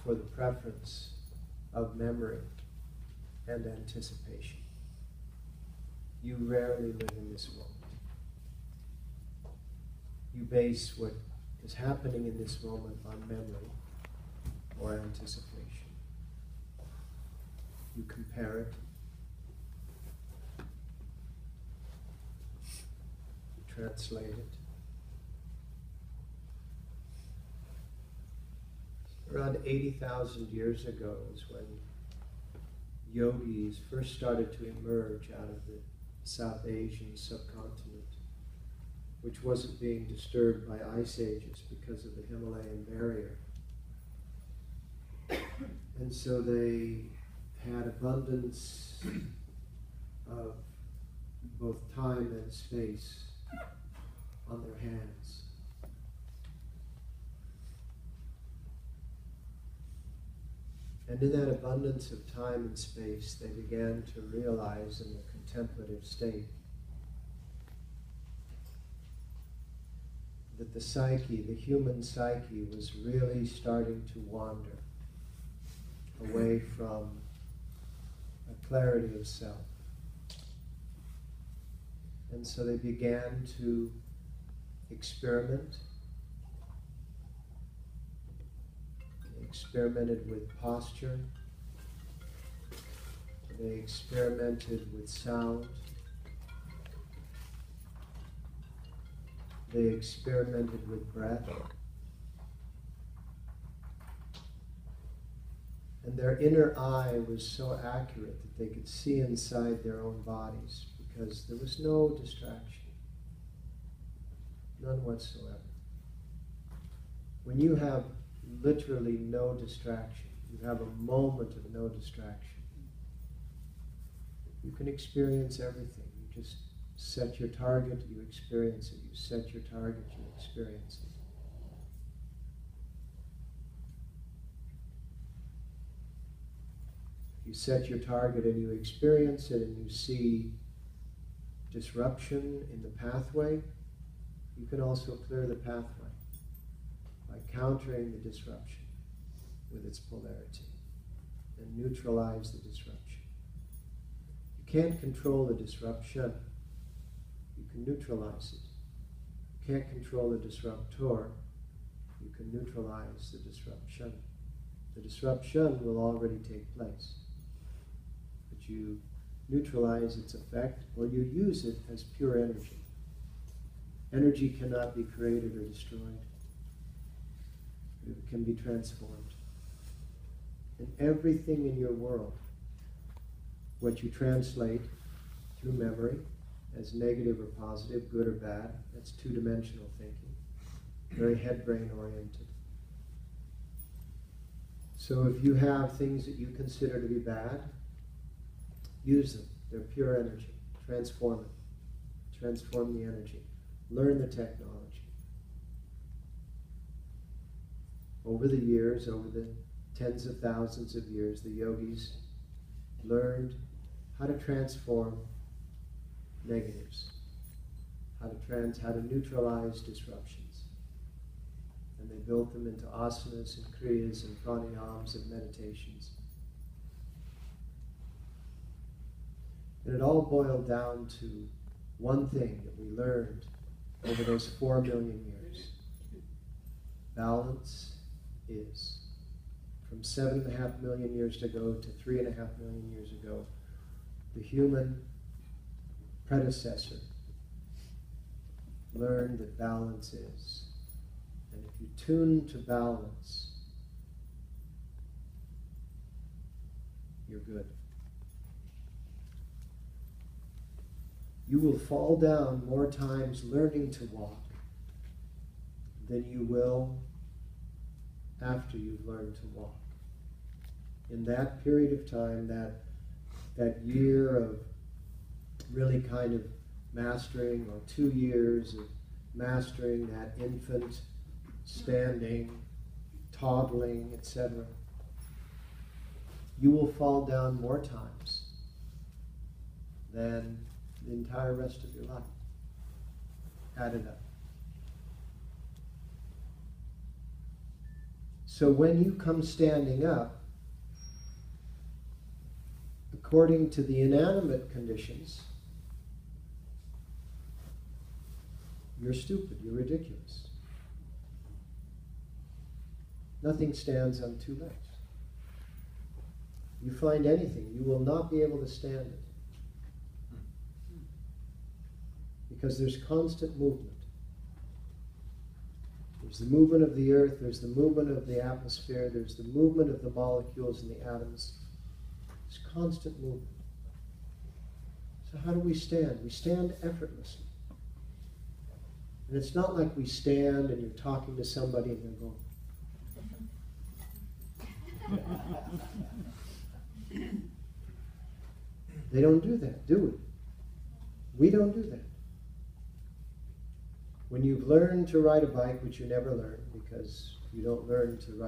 for the preference of memory and anticipation. You rarely live in this moment. You base what is happening in this moment on memory or anticipation. You compare it. You translate it. Around 80,000 years ago is when yogis first started to emerge out of the South Asian subcontinent, which wasn't being disturbed by ice ages because of the Himalayan barrier. And so they had abundance of both time and space on their hands. And in that abundance of time and space, they began to realize in the contemplative state that the psyche, the human psyche, was really starting to wander away from a clarity of self. And so they began to experiment. They experimented with posture. They experimented with sound. They experimented with breath. And their inner eye was so accurate that they could see inside their own bodies because there was no distraction. None whatsoever. When you have literally no distraction, you have a moment of no distraction, you can experience everything. You just set your target, you experience it. You set your target, you experience it. You set your target and you experience it and you see disruption in the pathway, you can also clear the pathway by countering the disruption with its polarity and neutralize the disruption. You can't control the disruption. You can neutralize it. You can't control the disruptor. You can neutralize the disruption. The disruption will already take place. But you neutralize its effect or you use it as pure energy. Energy cannot be created or destroyed. It can be transformed. And everything in your world, what you translate through memory as negative or positive, good or bad, that's two-dimensional thinking, very head-brain oriented. So if you have things that you consider to be bad, use them. They're pure energy. Transform it. Transform the energy. Learn the technology. Over the years, over the tens of thousands of years, the yogis learned how to transform negatives, how to neutralize disruptions. And they built them into asanas and kriyas and pranayams and meditations. And it all boiled down to one thing that we learned over those 4 million years. Balance is. From 7.5 million years ago to 3.5 million years ago, the human predecessor learned that balance is. And if you tune to balance, you're good. You will fall down more times learning to walk than you will after you've learned to walk. In that period of time, that year of really kind of mastering, or 2 years of mastering that infant standing, toddling, etc., you will fall down more times than the entire rest of your life added up. So when you come standing up, according to the inanimate conditions, you're stupid, you're ridiculous. Nothing stands on two legs. You find anything, you will not be able to stand it. Because there's constant movement. There's the movement of the earth, there's the movement of the atmosphere, there's the movement of the molecules and the atoms. There's constant movement. So how do we stand? We stand effortlessly. And it's not like we stand and you're talking to somebody and they're going. They don't do that, do we? We don't do that. When you've learned to ride a bike, which you never learn, because you don't learn to ride